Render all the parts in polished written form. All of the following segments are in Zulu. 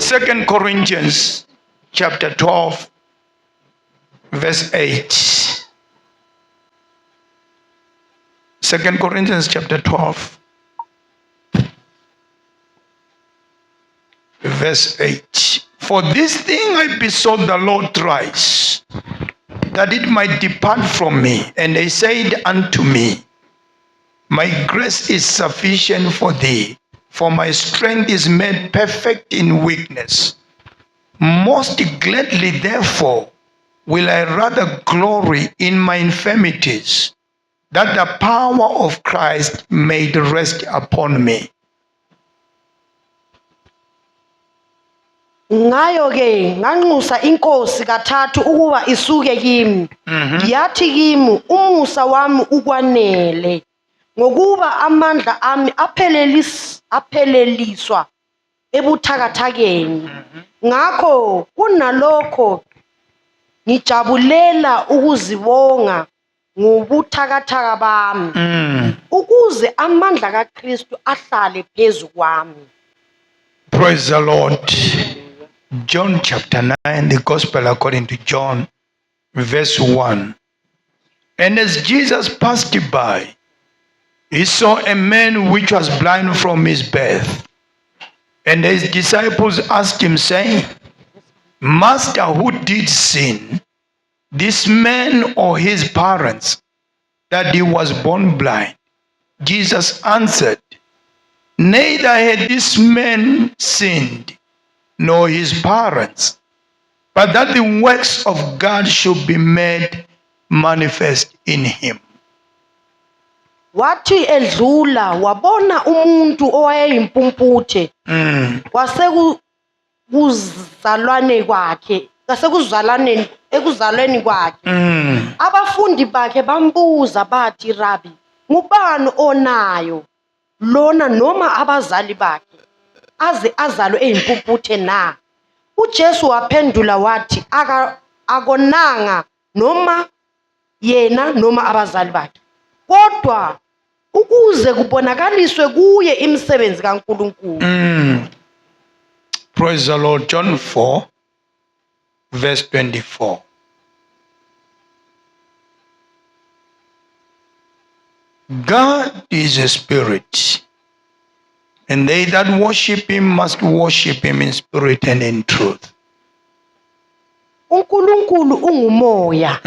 2 Corinthians chapter 12 verse 8. 2 Corinthians chapter 12 verse 8. For this thing I besought the Lord thrice, that it might depart from me. And they said unto me, my grace is sufficient for thee, for my strength is made perfect in weakness. Most gladly, therefore, will I rather glory in my infirmities, that the power of Christ may rest upon me. Ngayo ke nganxusa inkosi kathathu ukuba isuke kimi. Yathi kimi umusa wami ukwanele, ngokuba amandla ami apheleliswa ebuthakathakeni. Ngakho kunalokho ngijabulela ukuzibonga ngobuthakathaka bami, ukuze amandla kaKristu ahlale phezu kwami. Praise the Lord. John chapter 9, the Gospel according to John, verse 1. And as Jesus passed by, he saw a man which was blind from his birth. And his disciples asked him, saying, Master, who did sin, this man or his parents, that he was born blind? Jesus answered, neither had this man sinned, nor his parents, but that the works of God should be made manifest in him. Wathi edlula wabona umuntu owayeyimpumputhe ekuzalweni kwakhe. Abafundi bakhe bambuza bathi, Rabbi, ngubani onayo lona noma abazali bakhe aze azalwe eyimpumputhe na? uJesu waphendula wathi, akonanga noma yena noma abazali bakhe, kodwa ukuze kubonakaliswe kuye imisebenzi kaNkulunkulu. Praise the Lord. John 4 verse 24. God is a spirit, and they that worship him must worship him in spirit and in truth. uNkulunkulu ungumoya.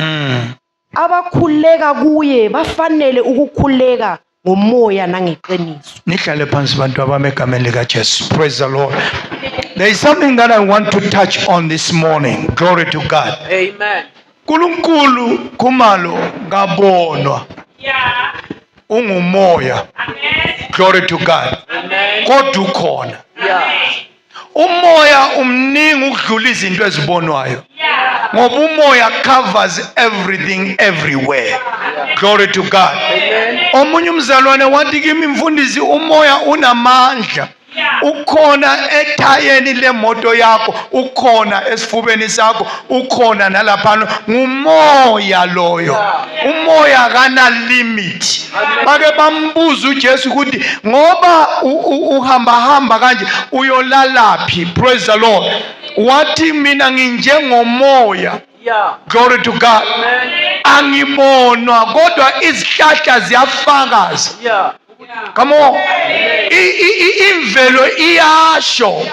Abakhuleka kuye bafanele ukukhuleka ngomoya nangeqiniso. Nihlale phansi bantu abami egameni likaJesu. Praise the Lord. There is something that I want to touch on this morning. Glory to God. Amen. uNkulunkulu khumalo ngabonwa. Yeah. Ungumoya. Amen. Glory to God. Amen. Kodwa ukhona. Yeah. Umoya umningi ukudlula izinto ezibonwayo. Ngoba umoya covers everything everywhere. Glory to God. Omunye umzalwane wathi kimi, mfundisi, umoya unamandla. Ukhona ethayeni lemoto yakho, ukhona esifubeni sakho, ukhona nalaphana. Ngumoya loyo. Umoya kana limit. Bake bambuza uJesu ukuthi ngoba uhamba kanje uyolalaphi? Praise the Lord. Wathi mina nginjengomoya. Glory to God. Angibonwa kodwa izihlahla ziyafakaza. Come on. Imvelo iyasho.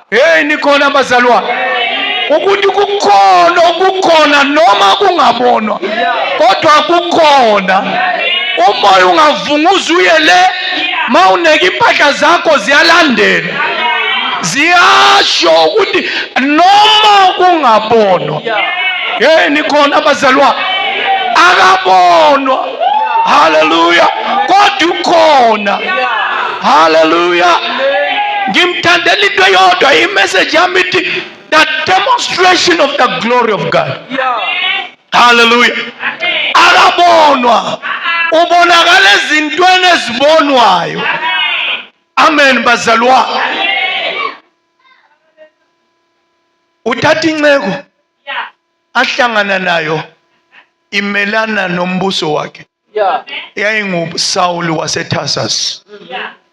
Hey, nikhona bazalwane. Ukuthi kukhona noma kungabonwa. Kodwa kukhona. Umoya ungavunguza uye le, mawuneka impahla zakho ziyalandela. Ziyasho ukuthi noma kungabonwa. Hey, nikhona abazalwane. Akabonwa. Hallelujah. Kodwa ukhona. Hallelujah. Ngimthandela into yodwa, imessage yami ithi the demonstration of the glory of God. Hallelujah. Akabonwa. Ubonakala ezintweni ezibonwayo. Amen bazalwane. Uthatha inceko ahlangana nayo imelana nombuso wakhe. yayinguSawuli waseTarsus.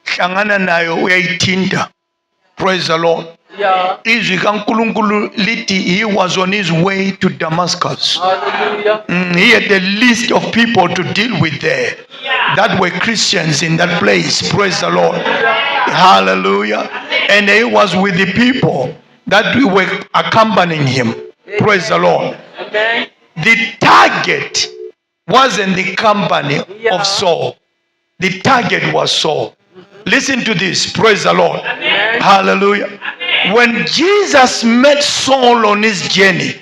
Hlangana nayo uyayithinta. Praise the Lord. Yeah. izwi kaNkulunkulu lithi he was on his way to Damascus. Hallelujah. He had a list of people to deal with there that were Christians in that place. Praise the Lord. Hallelujah. And he was with the people that were accompanying him. Praise the Lord. Amen. The target wasn't the company of Saul. The target was Saul. Listen to this. Praise the Lord. Amen. Hallelujah. When Jesus met Saul on his journey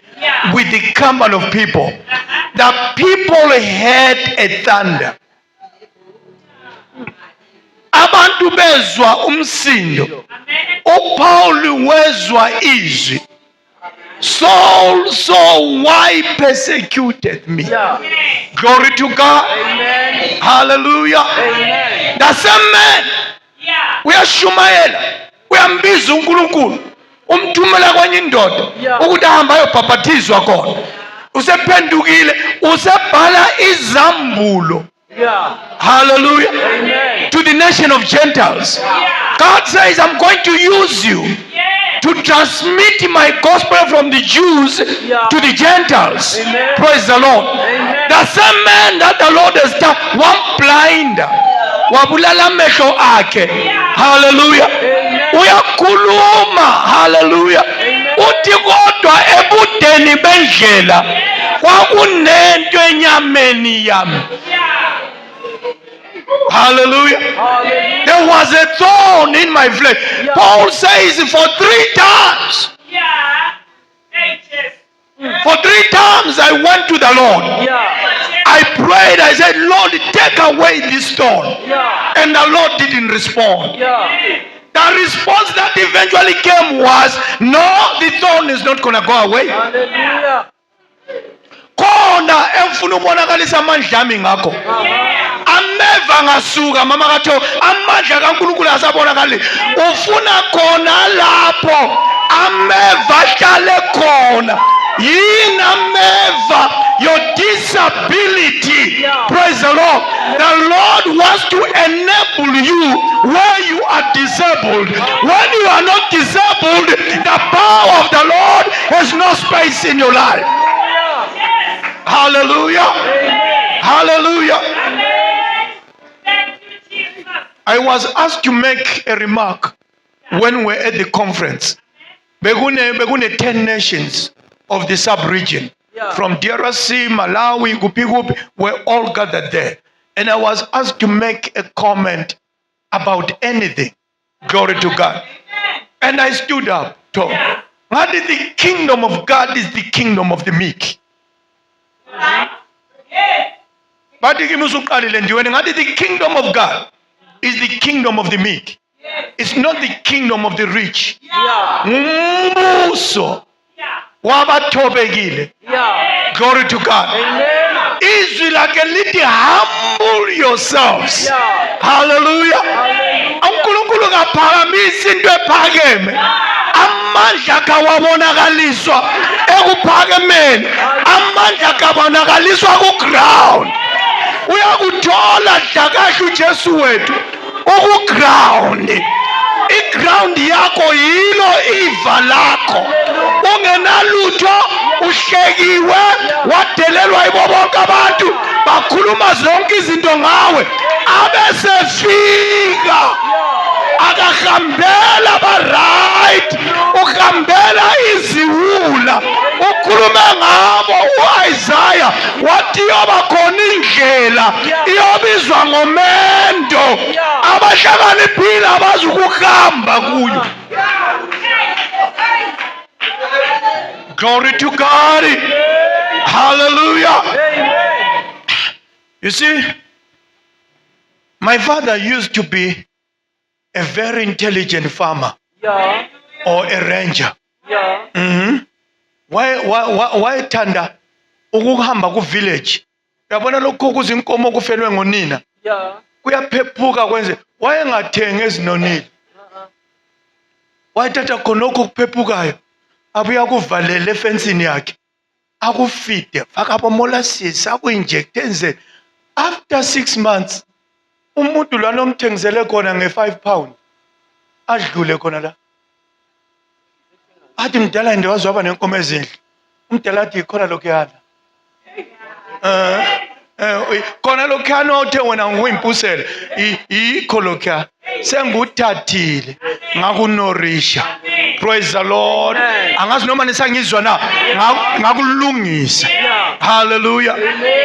with the company of people, the people heard a thunder. Abantu bezwa umsindo. uPaul wezwa izwi. Saul, why persecuted me? Yeah. Glory to God. Amen. Hallelujah. Amen. The same man uyashumayela, uyambiza uNkulunkulu, umthumela kwenye indoda ukuthi ahambe ayobhaphathizwa khona. Usephendukile, usebhala izambulo. Yeah. Hallelujah. Amen. To the nation of Gentiles. God says, I'm going to use you to transmit my gospel from the Jews to the Gentiles. Amen. Praise the Lord. Amen. The same man that the Lord has done, one blind, wabulala amehlo akhe. Hallelujah. Uyakhuluma. Hallelujah. Uthi kodwa ebudeni bendlela kwakunento enyameni yami. Hallelujah. Hallelujah. There was a thorn in my flesh. Paul says for 3 times. For 3 times I went to the Lord. Yeah. I prayed. I said, Lord, take away this thorn. Yeah. And the Lord didn't respond. Yeah. The response that eventually came was, no, the thorn is not going to go away. Hallelujah. Khona emfuna ubonakalisa amandla ami ngakho. Ameva ngasuka mama katho amandla kaNkulunkulu asabonakali. Ufuna khona lapho ameva hlale khona. Yini ameva your disability. Praise the Lord. The Lord wants to enable you where you are disabled. When you are not disabled, the power of the Lord has no space in your life. Hallelujah. Amen. Hallelujah. Amen. Thank you, Jesus. I was asked to make a remark when we were at the conference. Begune 10 nations of the sub-region. From DRC, Malawi, Gupi, were all gathered there. And I was asked to make a comment about anything. Glory to God. And I stood up, told, what is the kingdom of God is the kingdom of the meek. But the kingdom of God is the kingdom of the meek. It's not the kingdom of the rich. Umbuso wabathobekile. Glory to God. Amen. Izwi lakhe lithi humble yourselves. Hallelujah. uNkulunkulu kaphakamisa into ephakeme. Amandla kawabonakaliswa ekuphakemeni. Amandla kabonakaliswa ku-ground. Uyakuthola dlakahle uJesu wethu uku-ground. I-ground yakho yilo iva lakho. Ungenalutho, uhlekiwe, wadelelwa yibo bonke abantu, bakhuluma zonke izinto ngawe. Abesefika akahambela ba-right, uhambela iziwula, ukhulume ngabo. U-Isaiah wathi iyoba khona indlela iyobizwa ngomendo, abahlakaniphile abazi ukuhamba kuyo. Glory to God. Hallelujah. You see, my father used to be a very intelligent farmer or a ranger. Why thanda ukuhamba ku village? Yabona lokho kuzinkomo kufelwe ngonina. Kuyaphephuka kwenze wayengathengi ezinonile. Wayethatha khonokho kuphephukayo abuya kuvalela efensini yakhe. Akufide, faka abo molasses, aku-inject enze. After 6 months, umuntu lwana omthengisele khona nge-5 pound adlule khona la. athi mdala ndiwazi waba nenkomo ezinhle. Umdala athi khona lokhuyana. Khona lokhuyana othe wena nguyimpusela. Yikho lokhuya. Senguthathile ngakunorisha. Praise the Lord. Angazi noma nisangizwa na ngakulungisa. Hallelujah.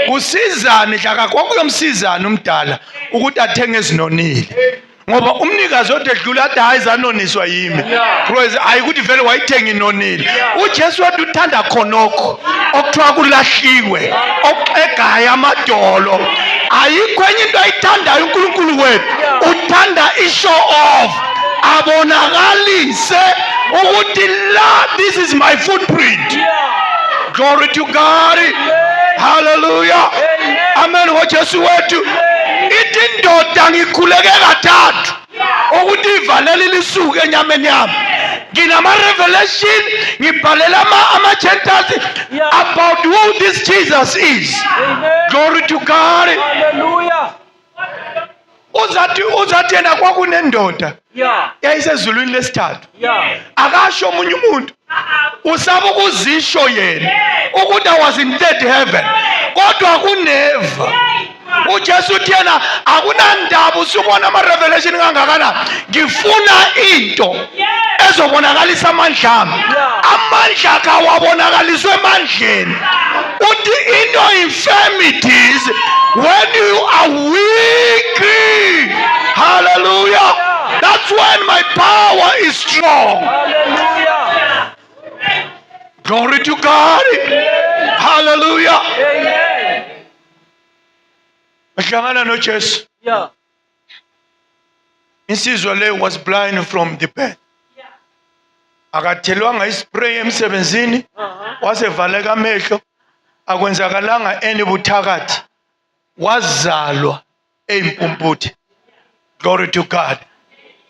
Usizane hlaka kokuyomsizana umdala ukuthi athenge ezinonile. Ngoba umnikazi odedlula athi hayi zanoniswa yimi. Praise ayikuthi vele wayithenga inonile. uJesu wathi uthanda khonokho okuthiwa kulahliwe oqegayo amadolo. Ayikho enye into ayithandayo uNkulunkulu wethu. Uthanda i-show off. Abonakalise ukuthi la this is my footprint. Glory to God. Hallelujah. Amen. ngoJesu wethu. Ithi indoda ngikhuleke kathathu ukuthi ivalele lisuke enyameni yami. Nginama revelation ngibhalela ama-Gentiles about who this Jesus is. Glory to God. Hallelujah. Uzathi yena kwakunendoda yayisezulwini lesithathu. Akasho omunye umuntu. Usaba ukuzisho yena ukuthi I was in third heaven. Kodwa kuneva. uJesu uthi yena akunandaba usubona ama-revelation kangakana. Ngifuna into ezobonakalisa amandla ami. Amandla kawabonakaliswe emandleni. Uthi in your infirmities when you are weak. Hallelujah. That's when my power is strong. Hallelujah. Glory to God. Hallelujah. Amen. Bahlangana noJesu. Insizwa le was blind from the birth. Akathelwanga ispray emsebenzini. Wasevaleka amehlo. Akwenzakalanga enibuthakathi. Wazalwa eyimpumputhe. Glory to God.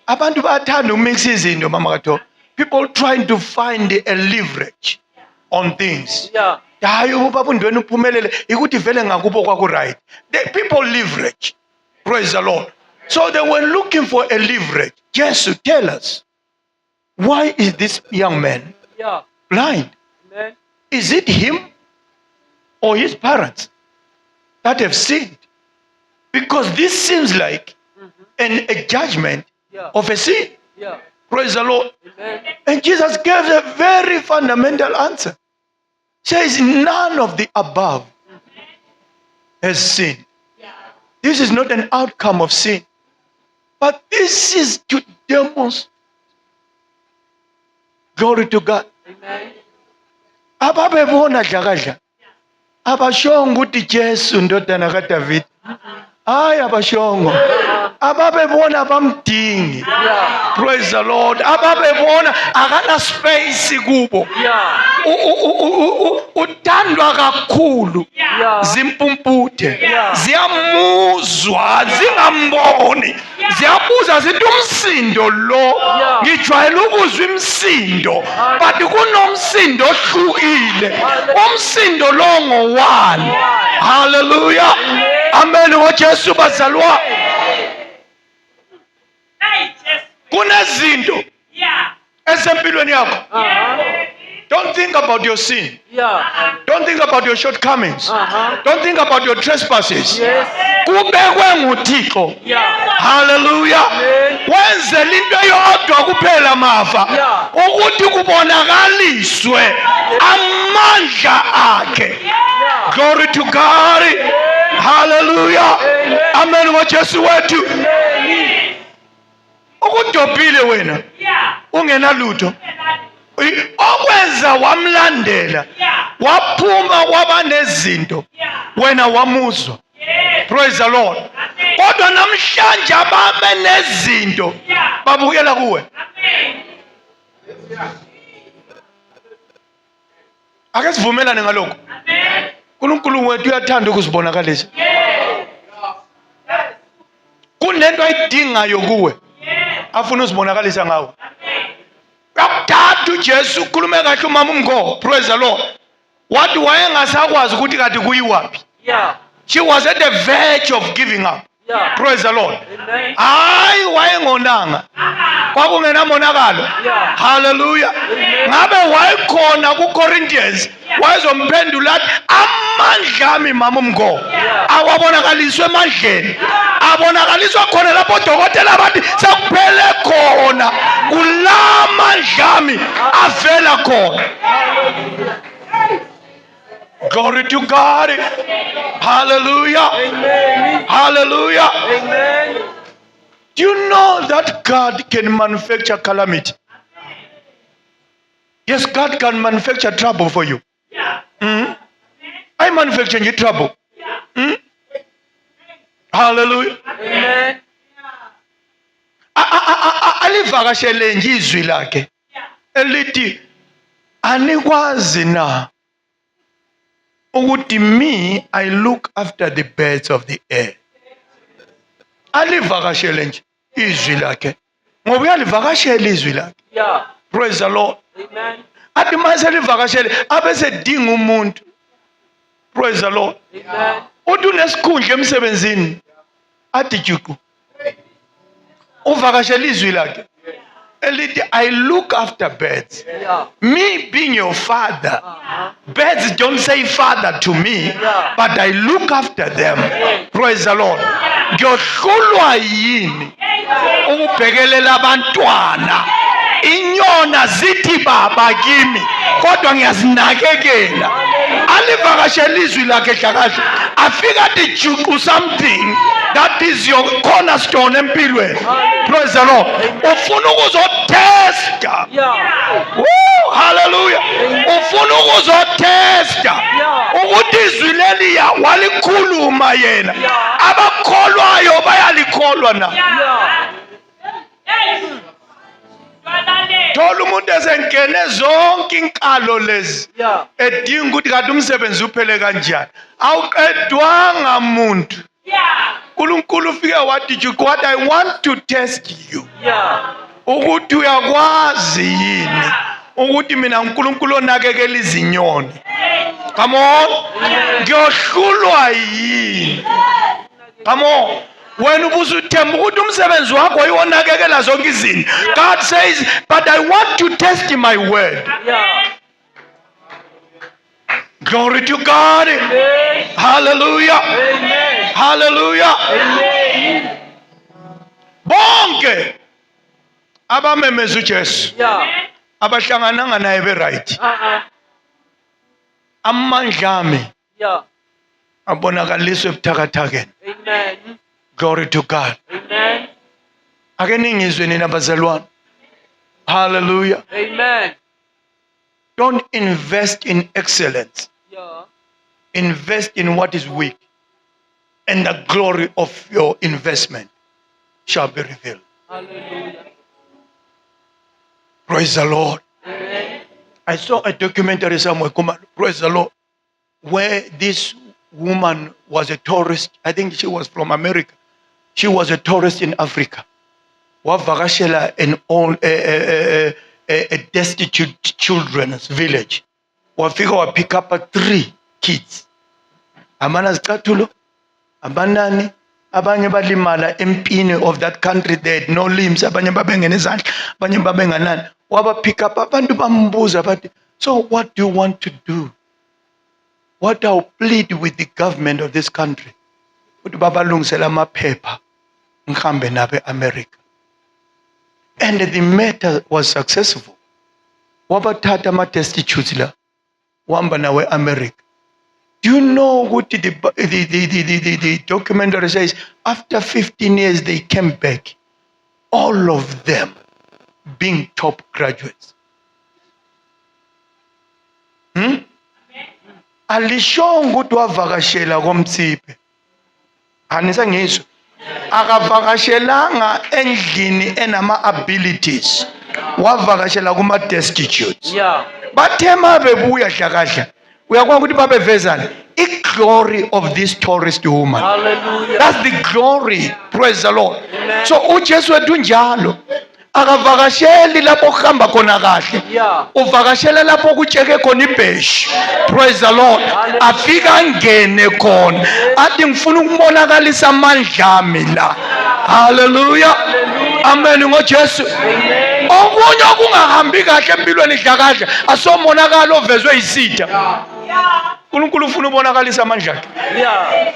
Abantu bayathanda umix izinto mama katho. People trying to find a leverage on things. Hayi ubaba undweni uphumelele ikuthi vele ngakubo kwaku right. The people leverage. Praise the Lord. So they were looking for a leverage. Jesus, tell us, why is this young man blind? Amen. Is it him or his parents that have sinned? Because this seems like a judgment of a sin. Praise the Lord. Amen. And Jesus gave a very fundamental answer. Says none of the above has sinned. This is not an outcome of sin. But this is to demonstrate. Glory to God. Amen. Ababebona dlakadla. Abashongo ukuthi Jesu ndodana kaDavid. Hayi abashongo. Ababebona bamdingi. Praise the Lord. Ababebona akana space kubo. Uthandwa kakhulu. Zimpumputhe. Ziyamuzwa, zingamboni. Ziyabuza zithi umsindo lo. Ngijwayele ukuzwa imsindo. But kunomsindo ohlukile. Umsindo lo ngo-one. Hallelujah. Amen. ngoJesu bazalwa. Kunezinto esempilweni yakho. Don't think about your sin. Don't think about your shortcomings. Don't think about your trespasses. Kubekwe nguThixo. Hallelujah. Wenzela into eyodwa kuphela mafa ukuthi kubonakaliswe amandla akhe. Glory to God. Hallelujah. Amen. ngoJesu wethu. Ukudobhile wena. Ungenalutho. Okwenza wamlandela. Waphuma kwabanezinto. Wena wamuzwa. Praise the Lord. Kodwa namhlanje ababe nezinto babukela kuwe. Ake sivumelane ngalokho. uNkulunkulu wethu uyathanda ukuzibonakalisa. Kunento ayidingayo kuwe. Afuna uzibonakalisa ngawe. Yakuthatha uJesu ukhulume kahle umama umgo. Praise the Lord. Wathi wayengasakwazi ukuthi kade kuyiwaphi. She was at the verge of giving up. Yeah. Praise the Lord. Amen. Hayi wayengonanga. Kwakungenamonakalo. Yeah. Hallelujah. Ngabe wayekhona ku-Corinthians wayezomphendula athi amandla ami mama umgo awabonakaliswe emandleni abonakaliswa khona lapho odokotela bathi sekuphele khona kula mandla ami avela khona. Glory to God. Hallelujah. Amen. Hallelujah. Amen. Do you know that God can manufacture calamity? Yes, God can manufacture trouble for you. I manufacture your trouble. Hallelujah. Amen. Alivakashele nje izwi lakhe elithi anikwazi na ukuthi me I look after the birds of the air. Alivakashele nje izwi lakhe ngoba uyalivakashela izwi lakhe. Yeah. Praise the Lord. Amen. Athi mase livakashele abese dinga umuntu. Praise the Lord. Amen. Uthi unesikhundla emsebenzini athi juku uvakashela izwi lakhe elithi I look after birds. Yeah. Me being your father, birds don't say father to me, Yeah. but I look after them. Praise the Lord. Ngiyohlulwa yini ukubhekelela abantwana? Inyona zithi baba kimi kodwa ngiyazinakekela. Alivakashela izwi lakhe hlakahle afika athi juku something that is your cornerstone empilweni. Praise the Lord. Ufuna ukuzotesta. Yeah. Woo, hallelujah. Ufuna ukuzotesta ukuthi izwi leliya walikhuluma yena. Abakholwayo bayalikholwa na. Yeah. Thola umuntu esengene zonke inkalo lezi Yeah. edinga ukuthi kanti umsebenzi uphele kanjani. Awuqedwanga muntu. uNkulunkulu ufike wathi juku what I want to test you. Yeah. Ukuthi uyakwazi yini ukuthi mina uNkulunkulu onakekela izinyoni. Come on. Ngiyohlulwa yini. Come on. Wena ubusuthemba ukuthi umsebenzi wakho uyonakekela zonke izinto. God says, but I want to test my word. Yeah. Glory to God. Amen. Hallelujah. Amen. Hallelujah. Amen. Bonke abamemeza uJesu Yeah. abahlangananga naye be right. Amandla ami Yeah. abonakaliswe ebuthakathakeni. Amen. Glory to God. Amen. Ake ningizwe nina bazalwane. Hallelujah. Amen. Don't invest in excellence. Yeah. Invest in what is weak. And the glory of your investment shall be revealed. Hallelujah. Praise the Lord. Amen. I saw a documentary somewhere, praise the Lord, where this woman was a tourist. I think she was from America. She was a tourist in Africa. Wavakashela a destitute children's village. Wafika pick up 3 kids. Amana zicathulo, abanani, abanye balimala empini of that country. They had no limbs. Abanye babengena izandla, abanye babenganani. Waba pick up abantu bambuza bathi, so what do you want to do? What I'll plead with the government of this country. Ukuthi babalungisela amaphepha ngihambe nabe America. And the matter was successful. Wabathatha ama-destitutes la, wahamba nawe America. Do you know what the documentary says? After 15 years, they came back. All of them being top graduates. Alishongo ukuthi wavakashela komtsipe. Anisangizwe. Akavakashelanga endlini enama abilities. Wavakashela kuma destitutes. Yeah. Bathema bebuya hlakahla. Uyakwazi ukuthi babevezana. The glory of this tourist woman. Hallelujah. That's the glory. Praise the Lord. Amen. So uJesu wethu njalo. akavakasheli lapho kuhamba khona kahle, Yeah. uvakashela lapho kutsheke khona ibheshi. Praise the Lord. Afika angene khona athi ngifuna ukubonakalisa amandla ami la. Hallelujah. Amen ngoJesu. Okunye okungahambi kahle empilweni dlakadla asomonakalo ovezwe isitha. uNkulunkulu ufuna ubonakalisa amandla akhe. Yeah.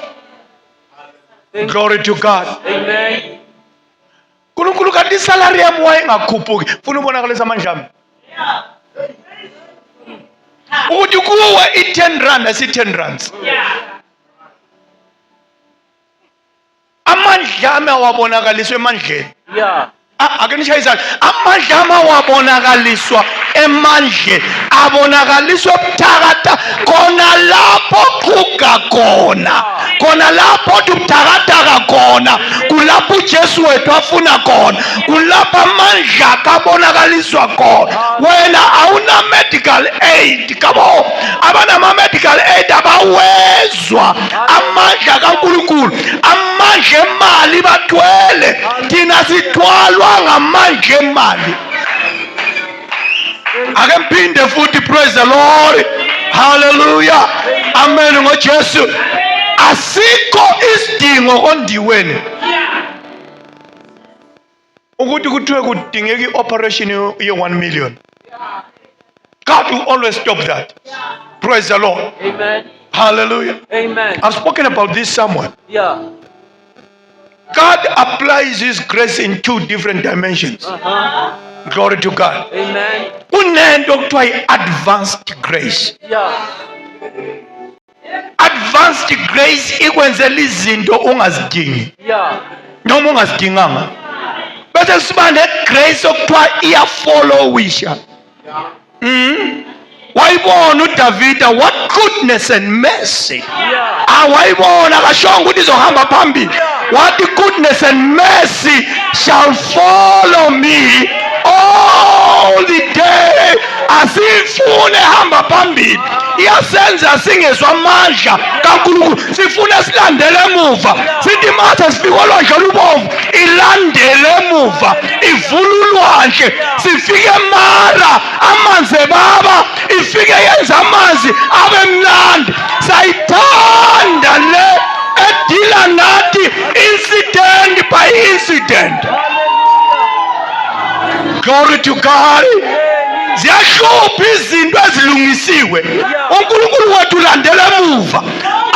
Glory to God. Amen. uNkulunkulu kanti isalary yami wayengakhuphuki, ufuna ubonakalisa amandla ami. Ukuthi kuwe i10 rand asi10 rands. Amandla ami awabonakaliswe emandleni. Yeah. Ake nishaya izandla. Amandla ami awabonakaliswa emandleni, abonakaliswa ebuthakatha khona lapho qhuga khona, khona lapho ubuthakathaka khona, kulapho uJesu wethu afuna khona, kulapho amandla akabonakaliswa khona. Wena awuna medical aid, come on, abanama medical aid abawezwa amandla kaNkulunkulu, amandla emali bathwele, thina sithwalwa ngamandla emali. Ake mphinde futhi, praise the Lord. Hallelujah. Amen ngoJesu. Asikho isidingo kondiweni ukuthi kuthiwe kudingeka i-operation ye-1 million. God will always stop that. Praise the Lord. Amen. Hallelujah. Amen. I've spoken about this somewhere. Yeah. God applies His grace in 2 different dimensions. Glory to God. Amen. Kunento kuthiwa yi-advanced grace. Yeah. Advanced grace ikwenzela izinto ongazidingi Yeah. noma ongazidinganga. Bese siba ne-grace okuthiwa iyafollowisha. Wayibona uDavida, what goodness and mercy. Yeah. Wayibona akashonga ukuthi izohamba phambili. What goodness and mercy shall follow me all the day. Asifune hamba phambili, iyasenza singezwa amandla kaNkulunkulu, sifune silandele emuva. Sithi matha sifike olwandle olubomvu, ilandele emuva, ivule ulwandle, sifike Mara, amanzi ebaba, ifike yenza amanzi abe mnandi. Sayithanda le edila nathi incident by incident. Glory to God. Ziyahlupha izinto ezilungisiwe, uNkulunkulu wethu ulandela emuva,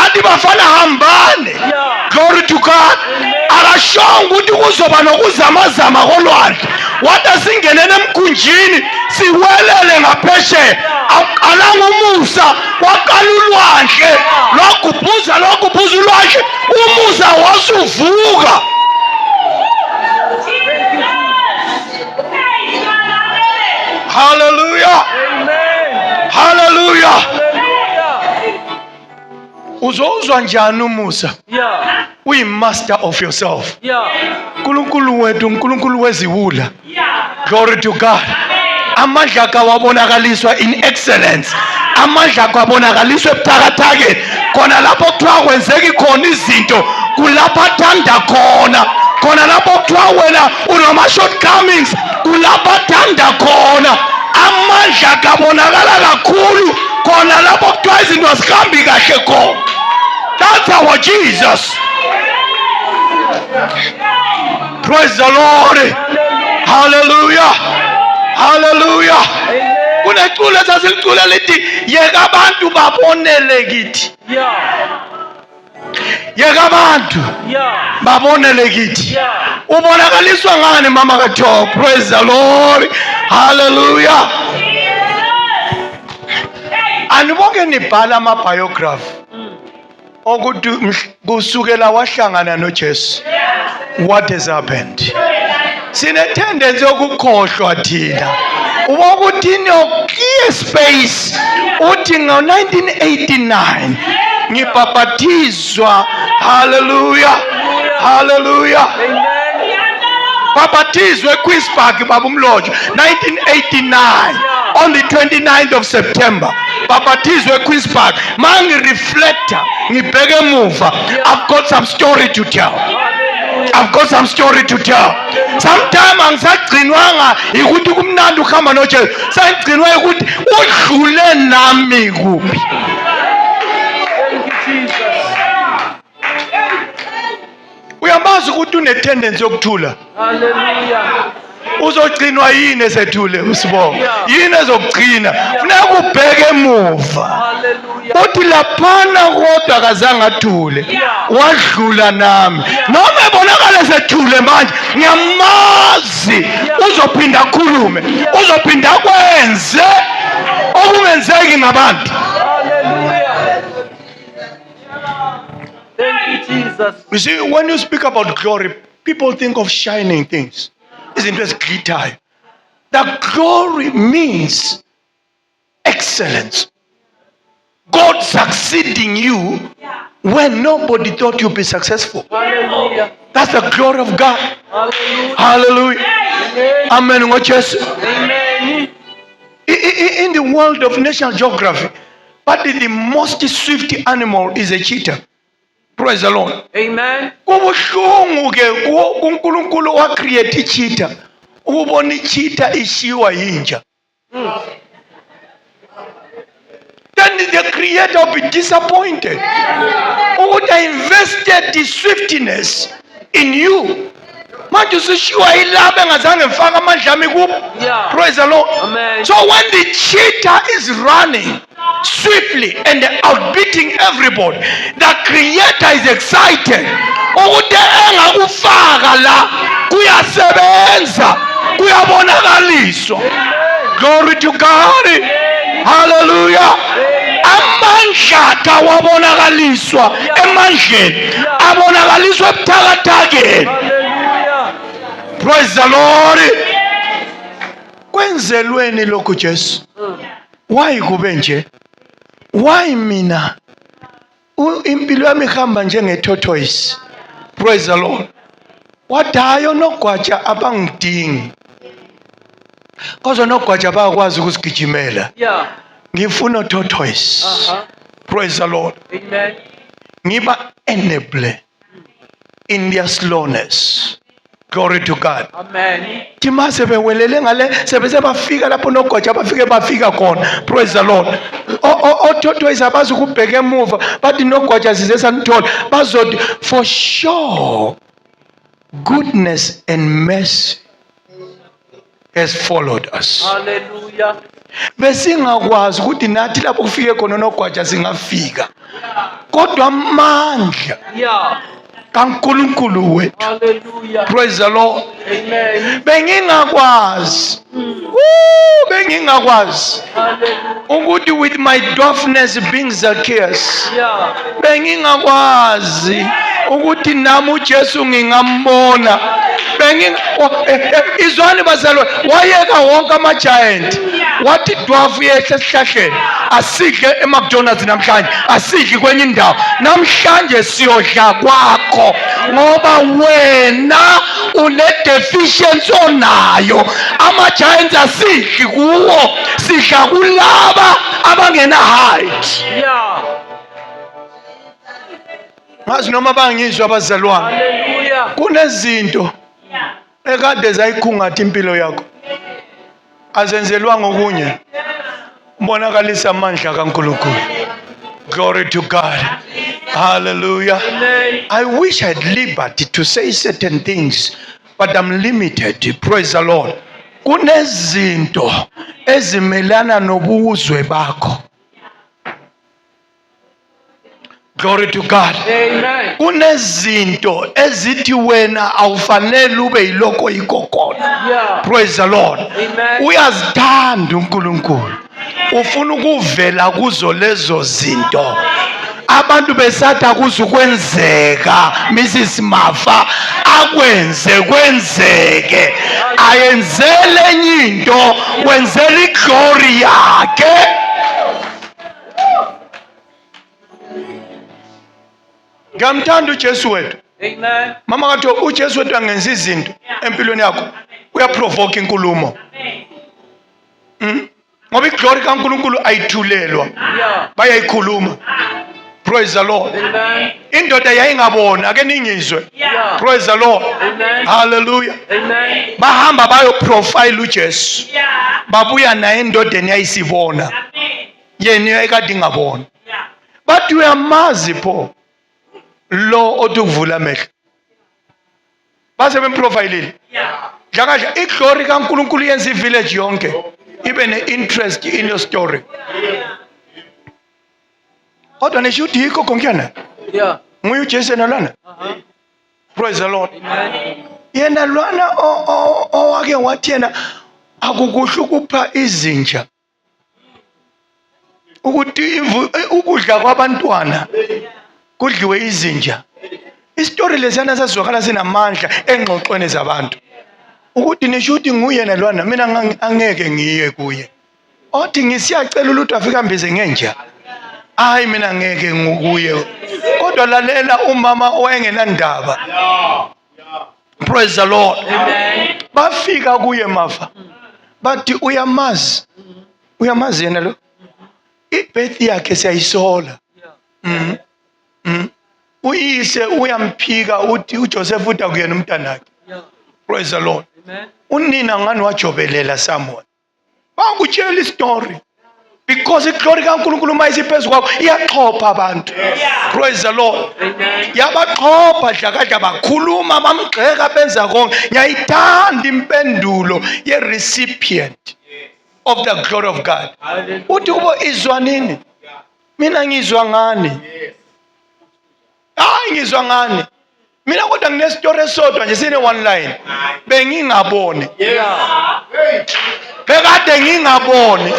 athi bafana hambane. Glory to God. Akashonga ukuthi kuzoba nokuzamazama kolwandle, wathi asingenene emkhunjini siwelele ngaphesheya. Awuqalanga umusa, waqala ulwandle lwagubhuza ulwandle, umusa wasuvuka. Hallelujah. Amen. Hallelujah. Hallelujah. Uzozwa njani umusa? Yeah. Uyi-master of yourself. Yeah. uNkulunkulu wethu uNkulunkulu weziwula. Glory to God. Amandla akhe awabonakaliswa in excellence, amandla akhe abonakaliswa ebuthakathakeni, khona lapho kuthiwa kwenzeki khona izinto, kulapho athanda khona, khona lapho kuthiwa wena unama-shortcomings, kulapho athanda khona. Amandla akhe abonakala kakhulu khona lapho kuthiwa izinto azihambi kahle khona. That's our Jesus. Praise the Lord. Hallelujah. Hallelujah. Kuneculo sasilicula lithi yeka abantu babonele kithi. Yeah. Yeka abantu Yeah. babonele kithi. Yeah. Ubonakaliswa ngani mama katho? Praise the Lord. Hallelujah. Anibonke nibhala ama-biography ukuthi kusukela wahlangana noJesu, what has happened. Sine-tendency yokukhohlwa thina. Ukuthi in your clear space uthi ngo-1989 ngibhabhathizwa. Hallelujah. Hallelujah. Amen. Bhabhathizwe eQueenspark baba umlojo 1989 on the 29th of September. Bhabhathizwe eQueenspark. Mangi reflector ngibheke emuva, I've got some story to tell. I've got some story to tell. Sometimes angisagcinwanga ukuthi kumnandi ukuhamba noJesu. Sangigcinwa ukuthi udlule nami kuphi. Thank you, Jesus. Uyamazi ukuthi une-tendency yokuthula. Hallelujah. Uzogcinwa yini esethule usibonga? Yini ezokugcina? Funeka ubheke emuva. Hallelujah. Uthi laphana kodwa akazange athule. Wadlula nami. Noma ebonakala esethule manje, ngiyamazi uzophinda akhulume. Uzophinda akwenze okungenzeki ngabantu. Hallelujah. Thank you, Jesus. You see, when you speak about glory, people think of shining things. Izinto eziglithayo. The glory means excellence. God succeeding you when nobody thought you'd be successful. Hallelujah. That's the glory of God. Hallelujah. Hallelujah. Amen. Amen. In the world of National Geography, but the most swift animal is a cheetah. Praise the Lord. Amen. Kubuhlungu ke uNkulunkulu wa create icheetah. Ubona icheetah ishiwa yinja. Then the creator will be disappointed. Ukuthi I invested the swiftness in you. Manje usishiwa ilaba engazange mfaka amandla ami kubo. Yeah. Praise the Lord. Amen. So when the cheetah is running swiftly and outbeating everybody, the creator is excited. Ukuthi engakufaka la kuyasebenza, kuyabonakaliswa. Glory to God. Hallelujah. Amandla kawabonakaliswa emandleni, abonakaliswa ebuthakathakeni. Hallelujah. Praise the Lord. Kwenzelweni lokhu Jesu? Why kube nje? Why mina? Impilo yami ihamba njenge-tortoise. Praise the Lord. Wadayo nogwaja abangidingi. Kodwa nogwaja bayakwazi ukusigijimela. Yeah. Ngifuna tortoise. Praise the Lord. Amen. Ngiba enable in their slowness. Glory to God. Amen. Tima sebewelele ngale sebese bafika lapho nogwaja bafika khona. Praise the Lord. Tortoise abazi ukubheka emuva bathi nogwaja size sanithola bazothi for sure goodness and mercy has followed us. Hallelujah. Besingakwazi ukuthi nathi lapho kufike khona nogwaja singafika. Kodwa amandla Yeah. kaNkulunkulu wethu. Hallelujah. Praise the Lord. Amen. Bengingakwazi Hallelujah. ukuthi with my dwarfness being Zacchaeus, Yeah. bengingakwazi ukuthi nami uJesu ngingambona. Izwani bazalwa, wayeka wonke ama-giant, wathi dwarf yehle esihlahleni, asidle eMcDonald's namhlanje, asidle kwenye indawo, namhlanje siyodla kwakho ngoba wena une-deficiency onayo. Ama-giants asidli kuwo, sidla kulaba abangena-height. Yeah. Ngazi noma bangizwa abazalwane, Hallelujah. kunezinto ekade zayikhungatha impilo yakho, azenzelwanga okunye, ubonakalisa amandla kaNkulunkulu. Glory to God. Hallelujah. Amen. I wish I had liberty to say certain things, but I'm limited. Praise the Lord. Kunezinto ezimelana nobuzwe bakho. Glory to God. Amen. Kunezinto ezithi wena awufanele ube yiloko ikokona. Yeah. Praise the Lord. Amen. Uyazithanda uNkulunkulu. Ufuna ukuvela kuzo lezo zinto. Abantu besatha kuzukwenzeka, Mrs. Mafa akwenze kwenzeke. Ayenzele enye into, wenzele iglory yakhe. Ngamthanda uJesu wethu. Amen. Mama kathi uJesu wethu angenza izinto empilweni yakho. Uyaprovoke inkulumo. Ngoba iglory kaNkulunkulu ayithulelwa. Yeah. Bayayikhuluma. Praise the Lord. Amen. Indoda yayingabona ake ningizwe. Yeah. Praise the Lord. Amen. Hallelujah. Amen. Bahamba bayo profile uJesu. Yeah. Babuya naye endodeni yayisibona. Amen. Yena ekade ingabona. Yeah. Bathi uyamazi pho lo othi ukuvula amehlo. Base bemprofilile. Yeah. Jakadla iglory kaNkulunkulu yenza ivillage yonke ibe ne-interest in your story. Kodwa nisho ukuthi yikho konke Yeah. nguye uJesu nalwana. Praise the Lord. Amen. Yena lwana owake wathi yena akukuhle ukupha izinja ukuthi ukudla kwabantwana kudliwe izinja. Isitori lesiyana sasizwakala sinamandla engxoxweni zabantu. Ukuthi nisho ukuthi nguye nalwana mina angeke ngiye kuye. Othi ngisiyacela ukuthi afika mbize ngenja. Hayi mina ngeke ngukuye. Kodwa lalela umama owayengenandaba. Praise the Lord. Amen. Bafika kuye mafa. Bathi uyamazi. Uyamazi yena lo. Ibirth yakhe siyayisola. Uyise uyamphika uthi uJoseph utakuyena umntanakhe. Yeah. Praise the Lord. Amen. Unina ngani wajobelela someone. Bakutshela istory. Because iglory kaNkulunkulu mayisiphezu kwakho iyaxhopha abantu. Praise the Lord. Amen. Yabaxhopha dlakadla bakhuluma bamgxeka benza konke. Ngiyayithanda impendulo ye-recipient of the glory of God. Uthi kubo izwa nini? Mina ngizwa ngani? Hayi ngizwa ngani? Mina kodwa nginestory esodwa nje sine one line. Bengingaboni. Yeah. Bekade ngingaboni.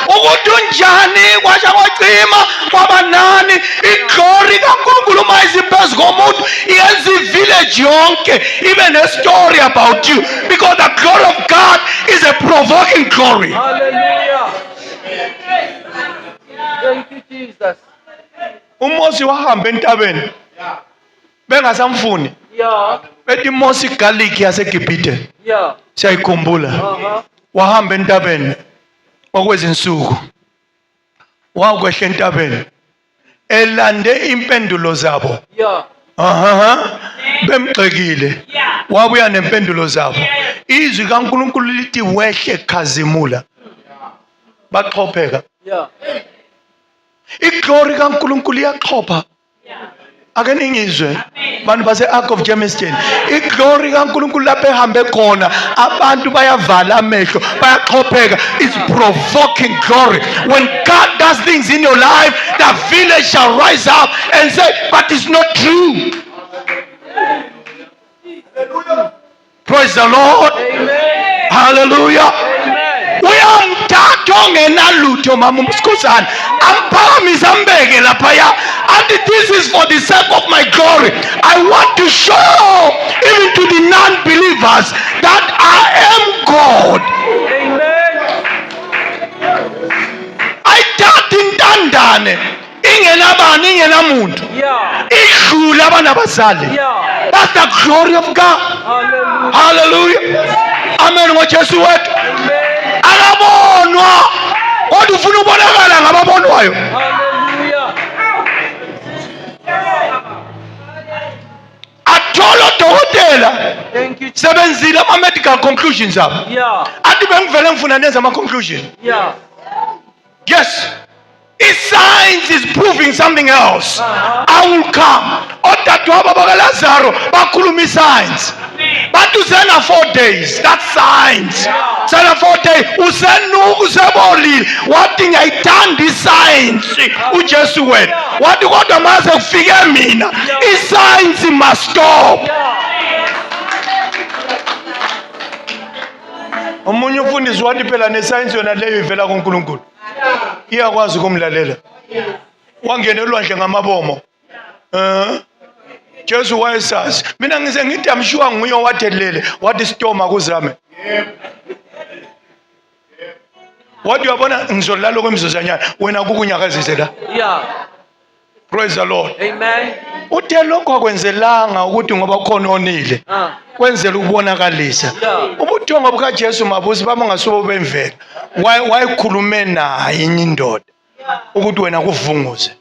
Ukuthi unjani kwasha kwacima kwabanani iglory kaNkulunkulu mayisiphezu komuntu iyenza ivillage yonke ibe nestory about you because the glory of God is a provoking glory. Hallelujah. Thank you, Jesus. uMosi wahamba entabeni bengasamfuni Yeah. bethi Mosi garlic yaseGibhite Yeah. siyayikhumbula wahamba entabeni okwezinsuku wakwehla entabeni elande impendulo zabo Yeah. bemgxekile wabuya nempendulo zabo izwi kaNkulunkulu lithi wehle khazimula baxhopheka Yeah. iglory kaNkulunkulu iyaxhopha ake ningizwe bantu base Ark of Germiston iglory kaNkulunkulu lapho ehambe khona abantu bayavala amehlo bayaxhopheka. It's provoking glory. When God does things in your life, the village shall rise up and say, but it's not true. Praise the Lord. Amen. Hallelujah. Amen. Uyamthatha ongenalutho mama uMskhosana amphakamisa ambeke laphaya athi this is for the sake of my glory. I want to show even to the non-believers that I am God. Amen. Ayithatha intandane ingenabani ingenamuntu Yeah. idlule abanabazali. Yeah. That's the glory of God. Hallelujah. Hallelujah. Amen ngoJesu wethu. Amen. Akabonwa kodwa ufuna ubonakala ngababonwayo. Hallelujah. Athola udokotela Thank you. sebenzile ama-medical conclusions abo Yeah. athi bengivele ngifuna nenza ama-conclusion. Yeah. Yes, i-science is proving something else. I will come. Odadewabo bakaLazaro bakhuluma i-science bathi usena 4 days. That's science. Usena 4 days usenuka usebolile wathi ngiyayithanda i-science uJesu wena wathi kodwa maze kufike mina i-science must stop. Omunye umfundisi wathi phela ne-science yona leyo ivela kuNkulunkulu iyakwazi ukumlalela. Wangena elwandle ngamabomo. Jesu wayesazi. Mina ngize ngithi I'm sure nguye owathelele wathi stoma kuzame. Wathi uyabona ngizolala kwemizuzanyana wena kukunyakazise la. Yeah. Praise the Lord. Amen. Uthe lokho akwenzelanga ukuthi ngoba khona onile. Kwenzela ukubonakalisa. Yeah. Ubuthongo bukaJesu mabusi bamangasubo bemvelo. Wayekhulume naye indoda ukuthi wena kuvunguze.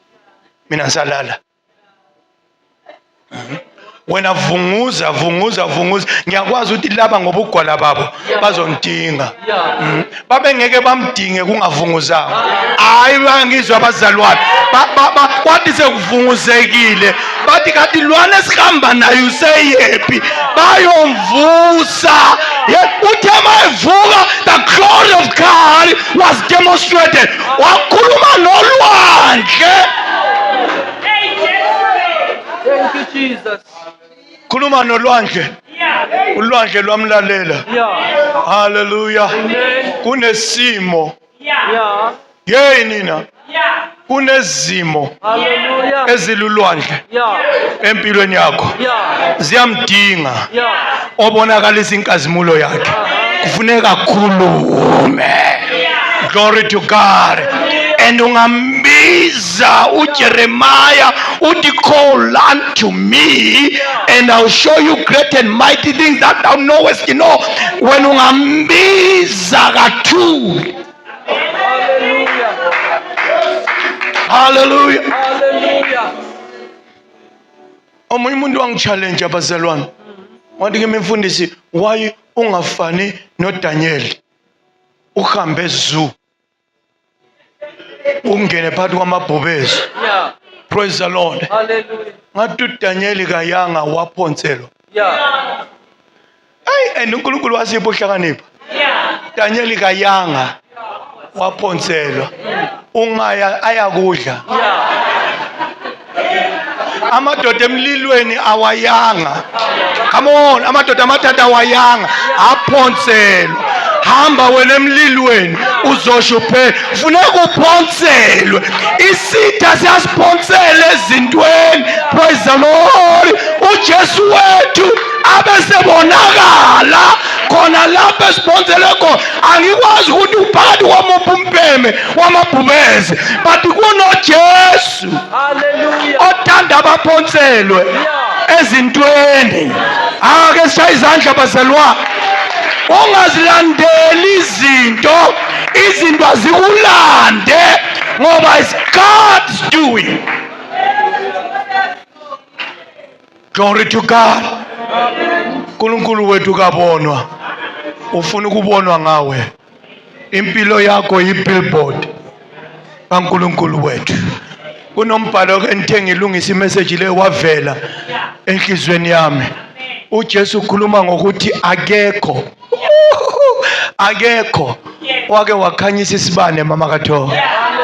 mina ngisalala. Wena vunguza ngiyakwazi ukuthi laba ngoba ugwala babo bazongidinga. Babe ngeke bamdinge kungavunguzanga. Hayi bangizwa abazalwane. Kwathi sekuvunguzekile bathi kanti lwana sihamba naye useyihappy bayomvusa. Uthe mayevuka the glory of God was demonstrated. Wakhuluma nolwandle. Thank you, Jesus. Khuluma nolwandle. Ulwandle lwamlalela. Hallelujah. Kunesimo. Yey nina. Kunezimo ezilulwandle empilweni yakho ziyamdinga obonakalisa inkazimulo yakhe kufuneka akhulume. Glory to God. And ungambiza uJeremiah uthi call unto me and I'll show you great and mighty things that thou knowest not. When ungambiza kathuli. Hallelujah. Hallelujah. Omunye umuntu wangichallenge abazalwane. Wathi kimi mfundisi, why ungafani noDaniel? Uhambe zoo. Ungene phakathi kwamabhubezi. Yeah. Praise the Lord. Hallelujah. Ngathi uDaniel kayanga waphonselwa. Yeah. And uNkulunkulu wasipho uhlakanipha. Daniel kayanga waphonselwa. Ungaya ayakudla. Amadoda emlilweni awayanga. Come on, amadoda amathathu awayanga aphonselwa. Hamba wena emlilweni uzosho phela funeka uphonselwe. Isitha siyasiphonsela ezintweni. Praise the Lord. UJesu wethu abesebonakala khona lapho esiphonsele khona. Angikwazi ukuthi uphakathi kwamuphi umpeme wamabhubezi but kunoJesu. Hallelujah. Othanda abaphonselwe ezintweni. Ake sishaye izandla bazalwane. Ungazilandeli izinto azikulande ngoba it's God's doing. Glory to God. uNkulunkulu wethu kabonwa. Ufuna ukubonwa ngawe. Impilo yakho yi-billboard kaNkulunkulu wethu. Kunombhalo engithe ngilungisa imessage le wavela enhlizweni yami. uJesu ukhuluma ngokuthi akekho wake wakhanyisa isibane mama kaTho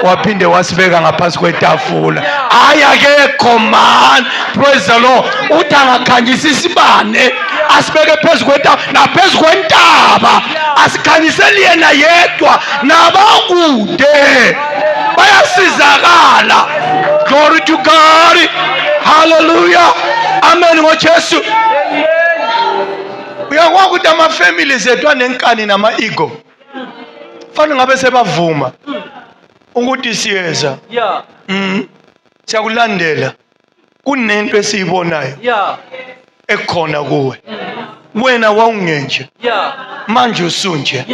waphinde wasibeka ngaphansi kwetafula. Hayi akekho man. Praise the Lord. Uthi angakhanyisa isibane asibeke phezu kwetafula naphezu kwentaba asikhanyiseli yena yedwa nabakude bayasizakala. Glory to God. Hallelujah. Amen ngoJesu. Uyakwazi ukuthi ama-families ethu anenkani nama-ego. Fanele ngabe sebavuma ukuthi siyeza. Yeah. Siyakulandela. Kunento esiyibonayo ekhona kuwe. Wena wawungenje. Manje usunje.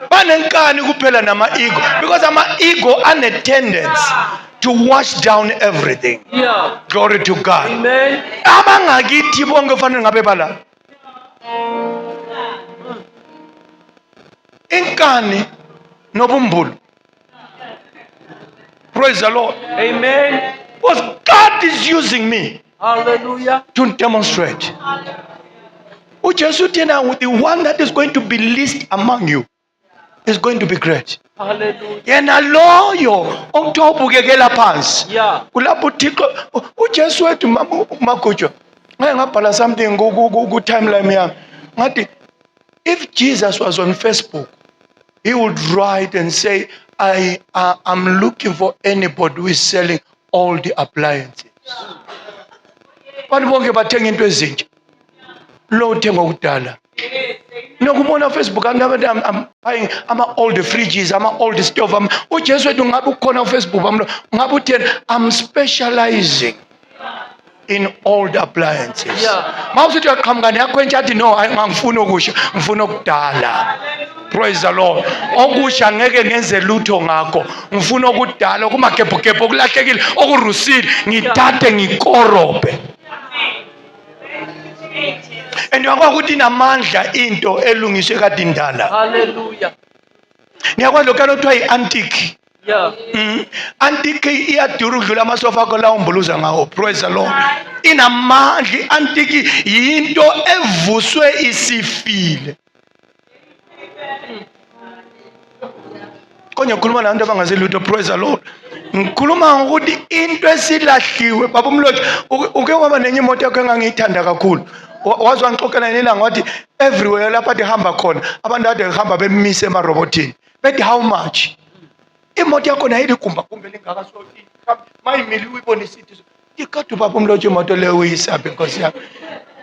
Banenkani kuphela nama-ego because ama-ego ane tendency to wash down everything. Glory to God. Amen. Abangakithi bonke fanele ngabe bala. Inkani nobumbulu. Praise the Lord. Amen. Because God is using me Hallelujah. to demonstrate. uJesu thina the one that is going to be least among you is going to be great. Hallelujah. Yena loyo okuthiwa ubukekela phansi. Yeah. Kulapho uThixo uJesu wethu magujo. Ngeke ngabhala something ku timeline yami. Ngathi if Jesus was on Facebook, he would write and say, I'm looking for anybody who is selling all the appliances. Abantu bonke bathenga into ezintsha. Lo uthenga kudala. Nokubona Facebook angabe I'm buying old fridges, old stove. uJesu wethu ngabe ukhona Facebook ngabe uthena I'm specializing in old appliances. Mawusithi uyaqhamuka yakho entsha athi no angifuni okusha ngifuna okudala. Praise the Lord. Okusha ngeke ngenze lutho ngakho. Ngifuna okudala okumagebhugebhu okulahlekile okurusile ngithathe ngikorobhe. And uyakwazi ukuthi inamandla into elungiswe kade indala. Hallelujah. Ngiyakwazi lokho kuthiwa yi-antique. Yeah. Antique iyadura udlula amasofa akho lawo mbuluza ngawo. Praise the Lord. Inamandla i-antique yinto evuswe isifile. Konye ngikhuluma nabantu abangazelutho. Praise the Lord. Ngikhuluma ngokuthi into esilahliwe baba umlothi uke waba nenye imoto yakho engangiyithanda kakhulu. Wazwa ngixoxela nina ngathi everywhere lapha athi hamba khona abantu ade hamba bemise emarobotini. Bethi how much? Imoto yakho nayili kumba lingaka so mayimili uyibona isithi ikade baba umlothi imoto leyo uyisaphe Nkosi yakho.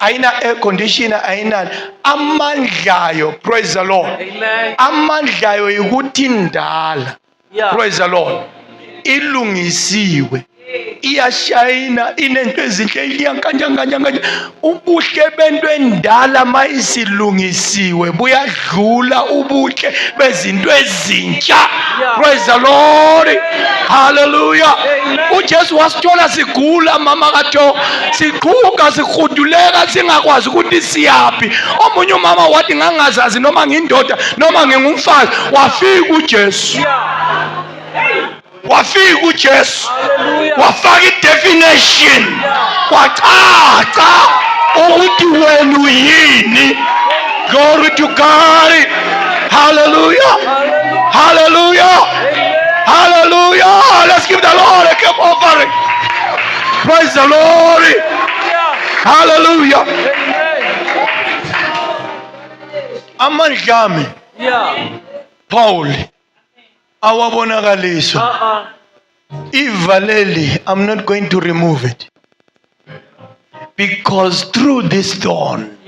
Ayina air conditioner ayina amandlayo. Praise the Lord. Amen. Amandlayo ukuthi indala. Yeah. Praise the Lord. Ilungisiwe. Iyashayina inento ezinhle iyankanyanganya ubuhle bento endala mayisilungisiwe buyadlula ubuhle bezinto ezintsha. Praise the Lord. Hallelujah. uJesu wasithola sigula mama katho siqhuka sikhuduleka singakwazi ukuthi siyapi. Omunye umama wathi ngangazazi noma ngindoda noma ngingumfazi wafika uJesu. Wafika uJesu wafaka i-definition kwacaca ukuthi wena uyini. Glory to God. Hallelujah. Hallelujah. Hallelujah. Let's give the Lord a cup offering. Praise the Lord. Hallelujah. Amandlami Paul awabonakaliswa. Ivaleli, I'm not going to remove it. Because through this thorn,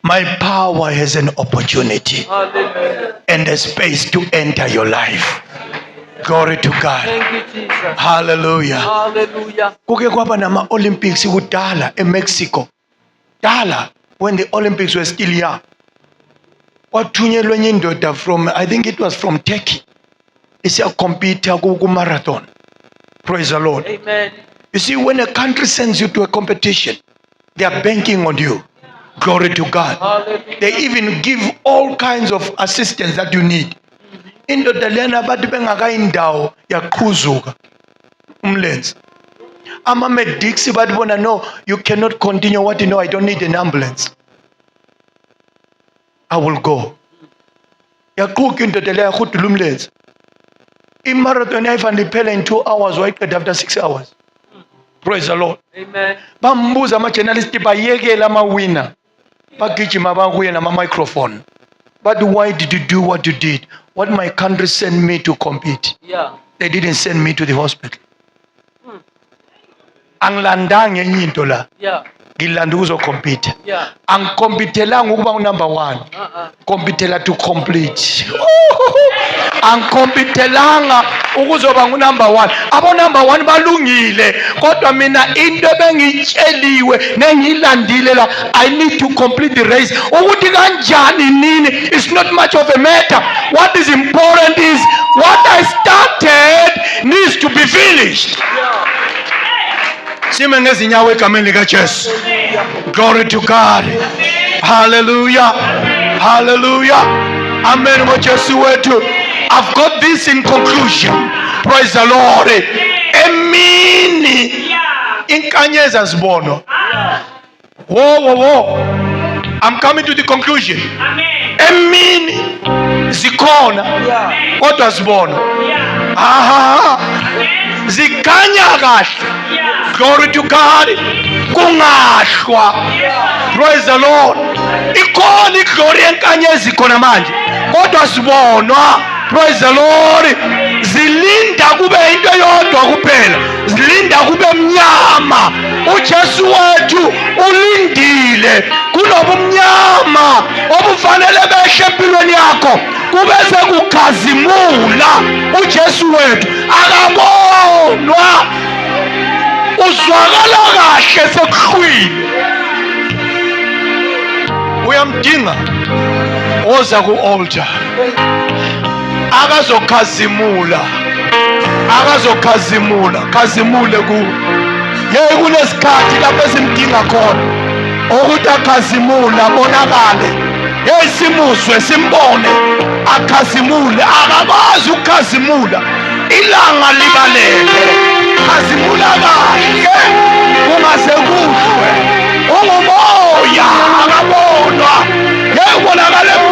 my power has an opportunity and a space to enter your life. Glory to God. Thank you, Jesus. Hallelujah. Hallelujah. Kuke kwaba nama Olympics kudala eMexico. Dala, when the Olympics were still young. Wathunyelwe enye indoda from, I think it was from Turkey. Isiya compete ku marathon. Praise the Lord. Amen. You see, when a country sends you to a competition, they are banking on you. Glory to God. Hallelujah. They even give all kinds of assistance that you need. Indoda lena bathi bengakayindawo yaqhuzuka umlenze. Ama-medics bathi bona no, you cannot continue. What you know, I don't need an ambulance. I will go. Yaquka indoda leya yakhudula umlenze. I-marathon yayifanele iphele in 2 hours wayiqeda after 6 hours. Praise the Lord. Amen. Bambuza ama-journalist bayekela ama-winner. Bagijima bakuye nama-microphone. But why did you do what you did? What my country sent me to compete. Yeah. They didn't send me to the hospital. Angilandanga enye into la. Yeah. Ngilanda ukuzocompete. Yeah. Angikompitelanga ukuba unumber 1. Competela to complete. Angikompitelanga ukuzoba ngunumber 1. Abo number 1 balungile kodwa mina into bengitsheliwe nengilandile la I need to complete the race. Ukuthi kanjani nini it's not much of a matter. What is important is what I started needs to be finished. Sime ngezinyawo egameni lika Jesu. Glory to God. Hallelujah. Hallelujah. Amen. Mojesu wetu. I've got this in conclusion. Praise the Lord. Emini inkanyeza zibono. Whoa. I'm coming to the conclusion. Emini zikhona kodwa zibono. Aha. Zikanya kahle. Glory to God. Kungahlwa. Praise the Lord. Ikhona iglory enkanyezi khona manje kodwa sibonwa. Praise the Lord. Zilinda kube into yodwa kuphela. Zilinda kube mnyama. uJesu wethu ulindile kunobumnyama obufanele behle empilweni yakho kube sekukhazimula. uJesu wethu akabonwa uzwakala kahle sekuhlwile. Uyamdinga woza ku-altar khazimule kuwo. Yeke kunesikhathi lapho esimdinga khona ukuthi akhazimule abonakale. Yeke simuzwe simbone akhazimule. Akakwazi ukukhazimula ilanga libalele. Khazimula kahle kungaze kuhlwe. Ungumoya akabonwa. Yeke ubonakale